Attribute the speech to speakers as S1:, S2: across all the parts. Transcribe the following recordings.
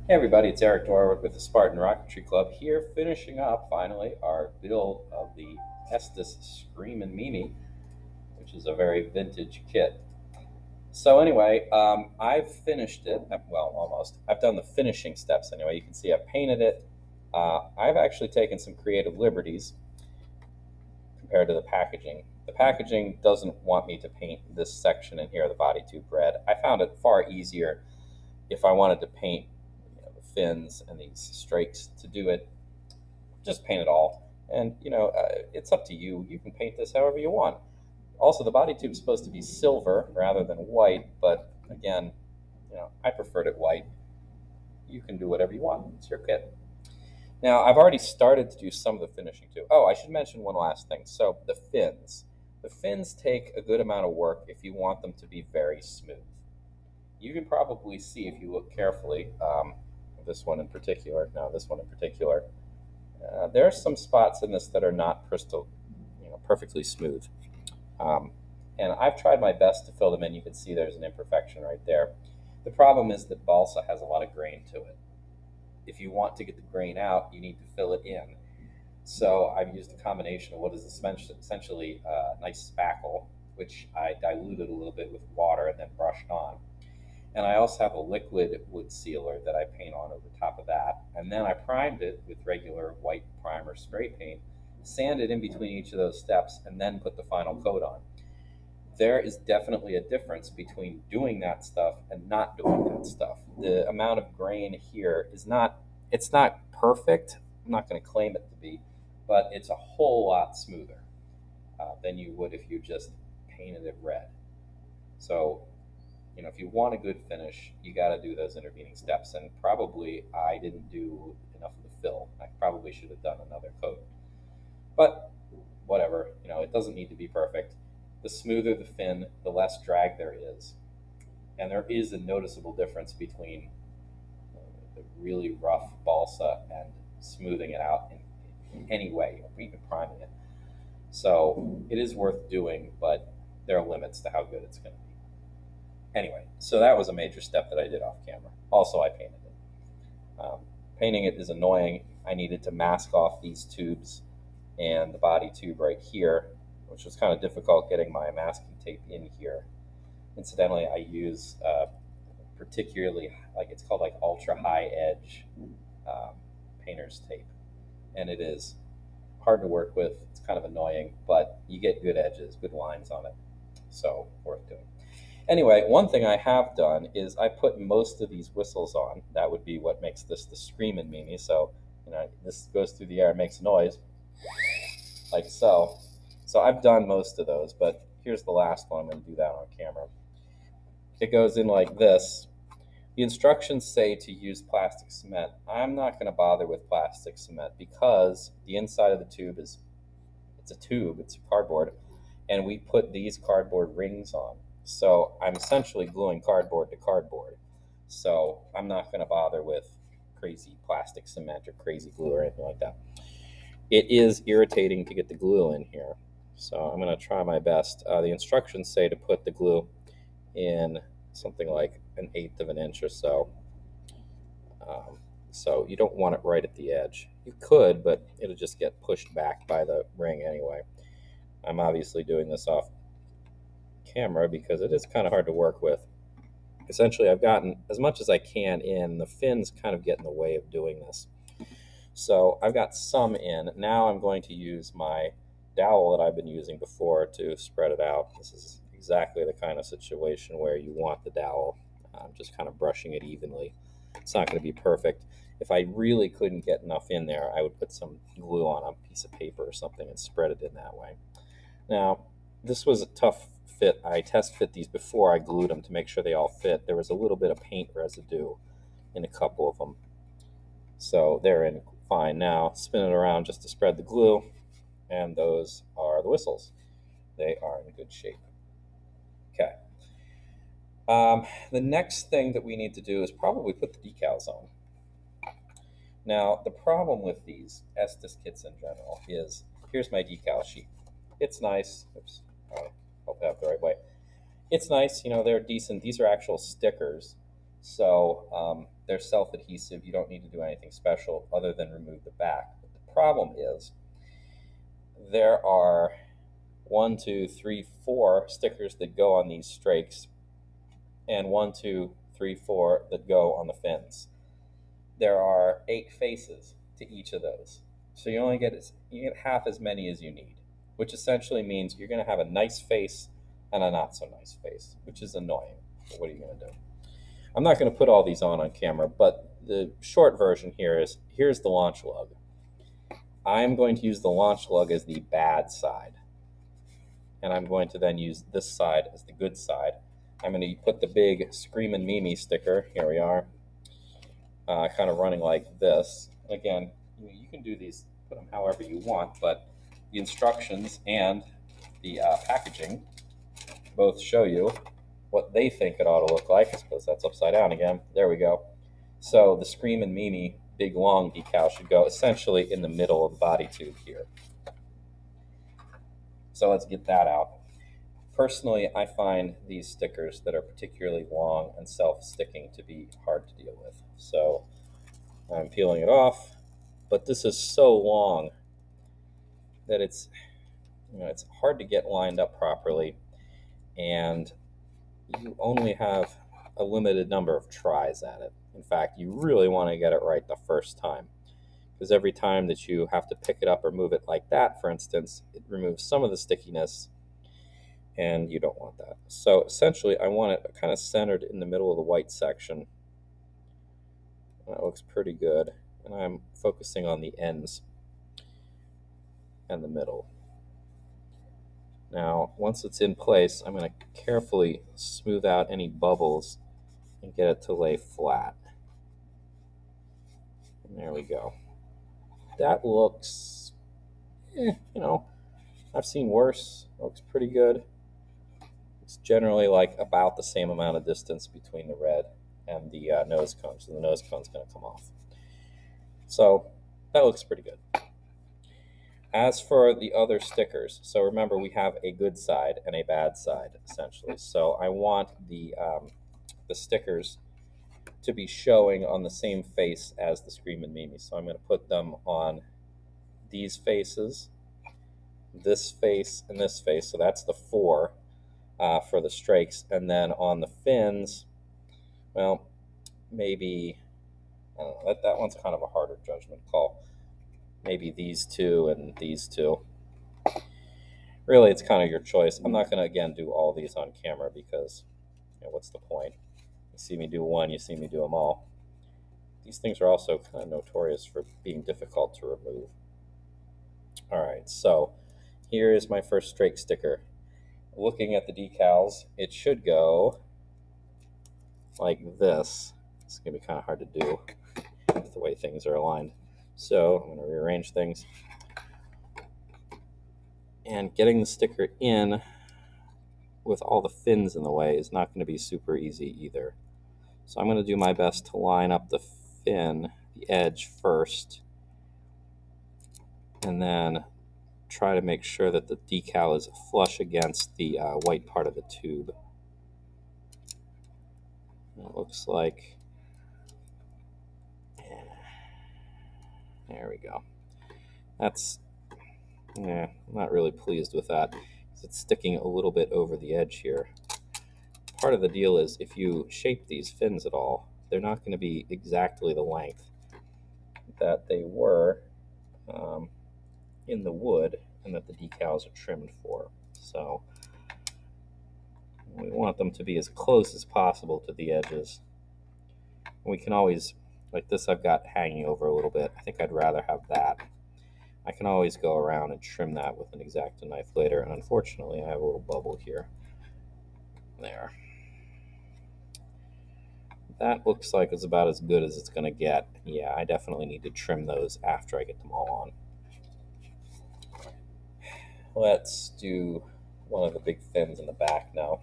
S1: Hey everybody, it's Eric Dorward with the Spartan Rocketry Club here, finishing up finally our build of the Estes Screamin Mimi, which is a very vintage kit. So anyway, I've finished it. Well, almost. I've done the finishing steps anyway. You can see I've painted it. I've actually taken some creative liberties compared to the packaging. The packaging doesn't want me to paint this section in here, the body tube red. I found it far easier if I wanted to paint the fins and these strakes to do it, just paint it all. And it's up to you. You can paint this however you want. Also, the body tube is supposed to be silver rather than white, but again, I preferred it white. You can do whatever you want. It's your kit. Now, I've already started to do some of the finishing too. Oh, I should mention one last thing. So, the fins. The fins take a good amount of work if you want them to be very smooth. You can probably see if you look carefully, this one in particular, no, this one in particular, there are some spots in this that are not crystal, perfectly smooth. Um, and I've tried my best to fill them in. You can see there's an imperfection right there. The problem is that balsa has a lot of grain to it. If you want to get the grain out, you need to fill it in. So I've used a combination of what is essentially a nice spackle, which I diluted a little bit with water and then brushed on. And I also have a liquid wood sealer that I paint on over top of that. And then I primed it with regular white primer spray paint, sanded in between each of those steps, and then put the final coat on. There is definitely a difference between doing that stuff and not doing that stuff. The amount of grain here it's not perfect. I'm not going to claim it to be, but it's a whole lot smoother than you would if you just painted it red. So if you want a good finish, you got to do those intervening steps. And probably I didn't do enough of the fill. I probably should have done another coat. But whatever, it doesn't need to be perfect. The smoother the fin, the less drag there is. And there is a noticeable difference between the really rough balsa and smoothing it out in any way, even priming it. So it is worth doing, but there are limits to how good it's going to be. Anyway, so that was a major step that I did off camera. Also, I painted it. Painting it is annoying. I needed to mask off these tubes and the body tube right here, which was kind of difficult getting my masking tape in here. Incidentally, I use particularly, it's called ultra high edge um, painter's tape. And it is hard to work with. It's kind of annoying, but you get good edges, good lines on it. So, worth doing. Anyway, one thing I have done is I put most of these whistles on. That would be what makes this the Screamin Mimi. So, this goes through the air and makes a noise, like so. So I've done most of those, but here's the last one. I'm going to do that on camera. It goes in like this. The instructions say to use plastic cement. I'm not going to bother with plastic cement because the inside of the tube it's a tube, it's cardboard, and we put these cardboard rings on. So I'm essentially gluing cardboard to cardboard. So I'm not going to bother with crazy plastic cement or crazy glue or anything like that. It is irritating to get the glue in here. So I'm going to try my best. The instructions say to put the glue in something like an eighth of an inch or so. So you don't want it right at the edge. You could, but it'll just get pushed back by the ring anyway. I'm obviously doing this off camera because it is kind of hard to work with. Essentially, I've gotten as much as I can in. The fins kind of get in the way of doing this. So I've got some in. Now I'm going to use my dowel that I've been using before to spread it out. This is exactly the kind of situation where you want the dowel. I'm just kind of brushing it evenly. It's not going to be perfect. If I really couldn't get enough in there, I would put some glue on a piece of paper or something and spread it in that way. Now, this was a tough fit. I test fit these before I glued them to make sure they all fit. There was a little bit of paint residue in a couple of them. So they're in fine now. Spin it around just to spread the glue, and those are the whistles. They are in good shape. Okay. The next thing that we need to do is probably put the decals on. Now, the problem with these Estes kits in general is, here's my decal sheet. It's nice. Oops, I hope I have the right way. It's nice, they're decent. These are actual stickers. So they're self-adhesive. You don't need to do anything special other than remove the back. But the problem is there are 4 stickers that go on these strakes, and 4 that go on the fins. There are 8 faces to each of those. So you get half as many as you need, which essentially means you're going to have a nice face and a not so nice face, which is annoying. But what are you going to do? I'm not going to put all these on camera, but the short version here is here's the launch lug. I'm going to use the launch lug as the bad side, and I'm going to then use this side as the good side. I'm going to put the big Screamin Mimi sticker, here we are, kind of running like this. Again, you can do these, put them however you want, but the instructions and the packaging both show you what they think it ought to look like. I suppose that's upside down again. There we go. So the Screamin Mimi big long decal should go essentially in the middle of the body tube here. So let's get that out. Personally, I find these stickers that are particularly long and self-sticking to be hard to deal with. So I'm peeling it off, but this is so long that it's hard to get lined up properly, and you only have a limited number of tries at it. In fact, you really want to get it right the first time, because every time that you have to pick it up or move it like that, for instance, it removes some of the stickiness, and you don't want that. So essentially, I want it kind of centered in the middle of the white section. That looks pretty good, and I'm focusing on the ends and the middle. Now, once it's in place, I'm going to carefully smooth out any bubbles and get it to lay flat. And there we go. That looks, I've seen worse. It looks pretty good. It's generally like about the same amount of distance between the red and the nose cone, so the nose cone's going to come off. So that looks pretty good. As for the other stickers, so remember we have a good side and a bad side, essentially. So I want the stickers to be showing on the same face as the Screamin Mimi. So I'm going to put them on these faces, this face, and this face. So that's the 4 for the strakes. And then on the fins, well, maybe, I don't know, that one's kind of a harder judgment call. Maybe these 2 and these 2. Really, it's kind of your choice. I'm not going to, again, do all these on camera because, what's the point? You see me do one, you see me do them all. These things are also kind of notorious for being difficult to remove. All right, so here is my first strake sticker. Looking at the decals, it should go like this. It's going to be kind of hard to do with the way things are aligned. So I'm going to rearrange things. And getting the sticker in with all the fins in the way is not going to be super easy either. So I'm going to do my best to line up the fin, the edge first, and then try to make sure that the decal is flush against the white part of the tube. It looks like, there we go. That's, I'm not really pleased with that. It's sticking a little bit over the edge here. Part of the deal is if you shape these fins at all, they're not going to be exactly the length that they were in the wood and that the decals are trimmed for. So we want them to be as close as possible to the edges. We can always, like this I've got hanging over a little bit. I think I'd rather have that. I can always go around and trim that with an X-Acto knife later, and unfortunately I have a little bubble here. There. That looks like it's about as good as it's going to get. Yeah, I definitely need to trim those after I get them all on. Let's do one of the big fins in the back now.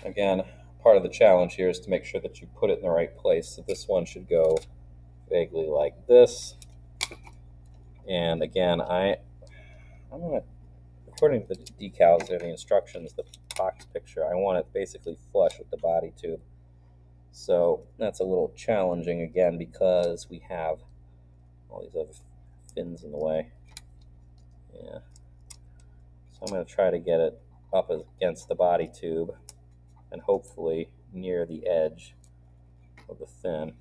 S1: Again, part of the challenge here is to make sure that you put it in the right place. So this one should go vaguely like this. And again, I'm going to, according to the decals or the instructions, the box picture, I want it basically flush with the body tube. So that's a little challenging again because we have all these other fins in the way. Yeah. So I'm going to try to get it up against the body tube and hopefully near the edge of the fin.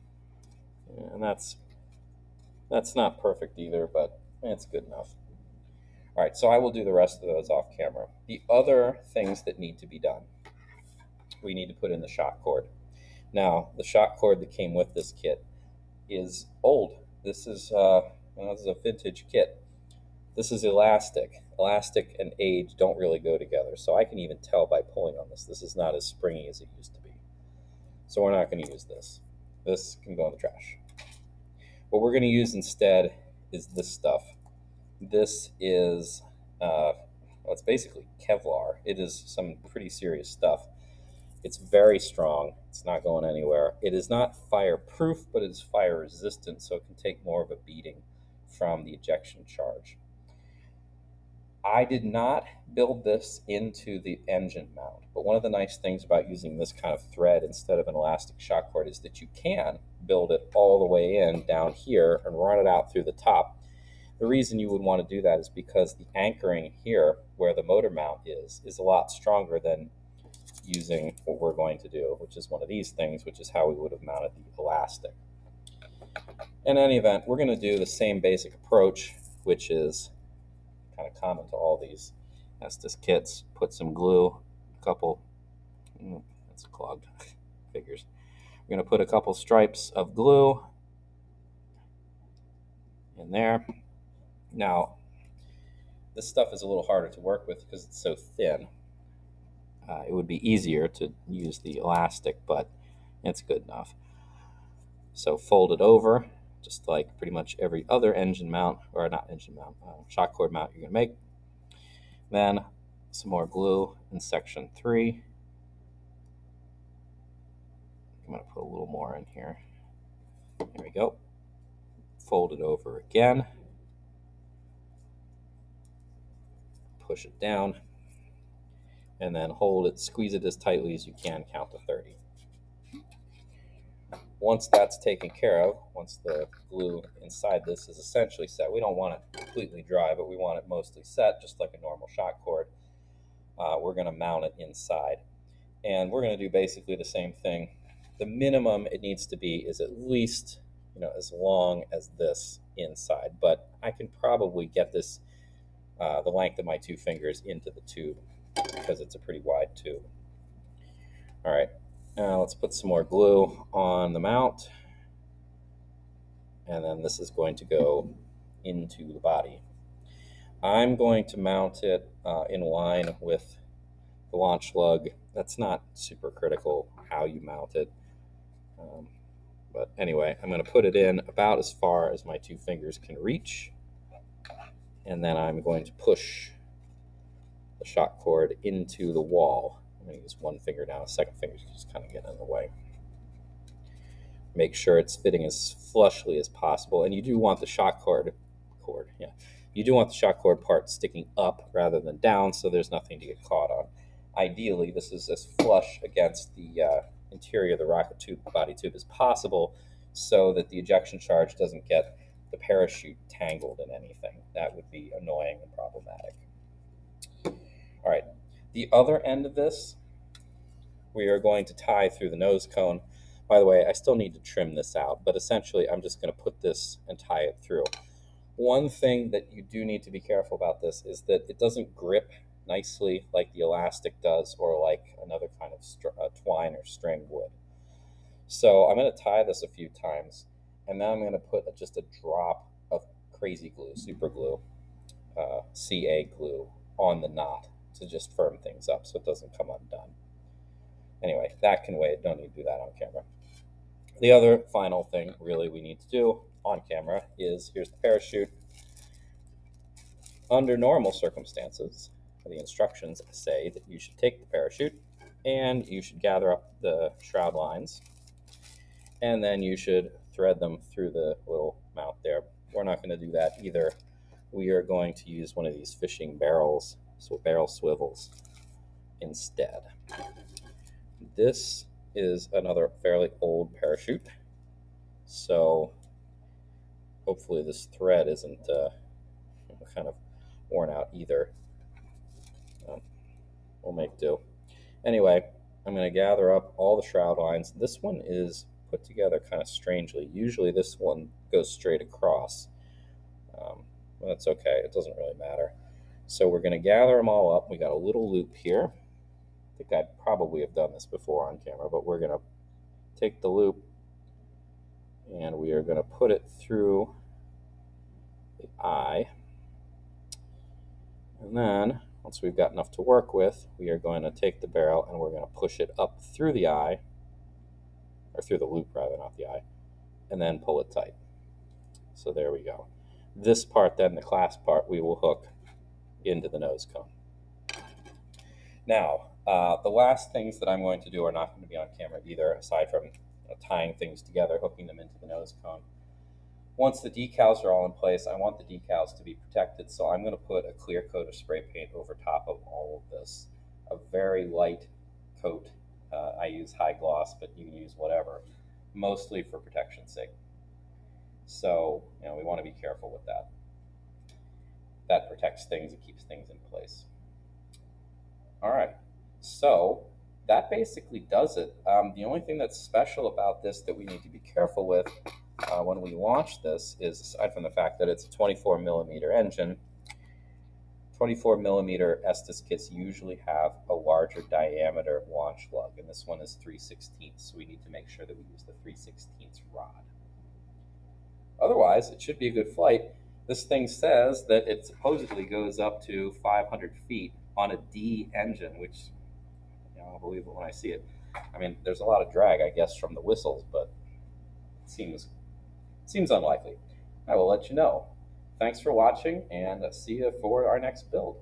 S1: Yeah, and that's not perfect either, but it's good enough. All right, so I will do the rest of those off camera. The other things that need to be done, we need to put in the shock cord. Now, the shock cord that came with this kit is old. This is this is a vintage kit. This is elastic. Elastic and age don't really go together, so I can even tell by pulling on this. This is not as springy as it used to be. So we're not going to use this. This can go in the trash. What we're going to use instead is this stuff. This is, it's basically Kevlar. It is some pretty serious stuff. It's very strong. It's not going anywhere. It is not fireproof, but it is fire resistant, so it can take more of a beating from the ejection charge. I did not build this into the engine mount, but one of the nice things about using this kind of thread instead of an elastic shock cord is that you can build it all the way in down here and run it out through the top. The reason you would want to do that is because the anchoring here, where the motor mount is a lot stronger than using what we're going to do, which is one of these things, which is how we would have mounted the elastic. In any event, we're going to do the same basic approach, which is kind of common to all these Estes kits. Put some glue, a couple, that's clogged, figures. We're going to put a couple stripes of glue in there. Now, this stuff is a little harder to work with because it's so thin. It would be easier to use the elastic, but it's good enough. So fold it over, just like pretty much every other engine mount, or not engine mount, shock cord mount you're going to make. Then some more glue in section 3. I'm going to put a little more in here. There we go. Fold it over again. Push it down. And then hold it, squeeze it as tightly as you can, count to 30. Once that's taken care of, once the glue inside this is essentially set, we don't want it completely dry, but we want it mostly set, just like a normal shock cord. We're going to mount it inside. And we're going to do basically the same thing. The minimum it needs to be is at least, as long as this inside. But I can probably get this, the length of my 2 fingers into the tube because it's a pretty wide tube. All right, now let's put some more glue on the mount. And then this is going to go into the body. I'm going to mount it in line with the launch lug. That's not super critical how you mount it. But anyway, I'm going to put it in about as far as my 2 fingers can reach. And then I'm going to push the shock cord into the wall. I'm going to use 1 finger now. 2nd finger is just kind of getting in the way. Make sure it's fitting as flushly as possible. And you do want the shock cord you do want the shock cord part sticking up rather than down, so there's nothing to get caught on. Ideally, this is as flush against the interior of the rocket tube, body tube, as possible, so that the ejection charge doesn't get the parachute tangled in anything. That would be annoying and problematic. All right, the other end of this, we are going to tie through the nose cone. By the way, I still need to trim this out, but essentially I'm just going to put this and tie it through. One thing that you do need to be careful about this is that it doesn't grip nicely like the elastic does, or like another kind of twine or string would. So I'm going to tie this a few times, and then I'm going to put just a drop of crazy glue, super glue, CA glue on the knot to just firm things up so it doesn't come undone. Anyway, that can wait. Don't need to do that on camera. The other final thing really we need to do on camera is, here's the parachute. Under normal circumstances, the instructions say that you should take the parachute and you should gather up the shroud lines, and then you should thread them through the little mount there. We're not going to do that either. We are going to use one of these fishing barrel swivels instead. This is another fairly old parachute, so hopefully this thread isn't kind of worn out either. Um, we'll make do. Anyway, I'm going to gather up all the shroud lines. This one is put together kind of strangely. Usually this one goes straight across. Well, that's okay. It doesn't really matter. So we're going to gather them all up. We got a little loop here. I think I probably have done this before on camera, but we're going to take the loop and we are going to put it through the eye. And then, once we've got enough to work with, we are going to take the barrel and we're going to push it up through the eye, or through the loop rather, not the eye, and then pull it tight. So there we go. This part then, the clasp part, we will hook into the nose cone. Now, the last things that I'm going to do are not going to be on camera either, aside from tying things together, hooking them into the nose cone. Once the decals are all in place, I want the decals to be protected, so I'm going to put a clear coat of spray paint over top of all of this. A very light coat. I use high gloss, but you can use whatever, mostly for protection's sake. So, we want to be careful with that. That protects things, it keeps things in place. All right, so that basically does it. The only thing that's special about this that we need to be careful with when we launch this is, aside from the fact that it's a 24 millimeter engine, 24 millimeter Estes kits usually have a larger diameter launch lug, and this one is 3/16, so we need to make sure that we use the 3/16 rod. Otherwise, it should be a good flight. This thing says that it supposedly goes up to 500 feet on a D engine, which I'll believe it when I see it. I mean, there's a lot of drag, I guess, from the whistles, but it seems unlikely. I will let you know. Thanks for watching, and see you for our next build.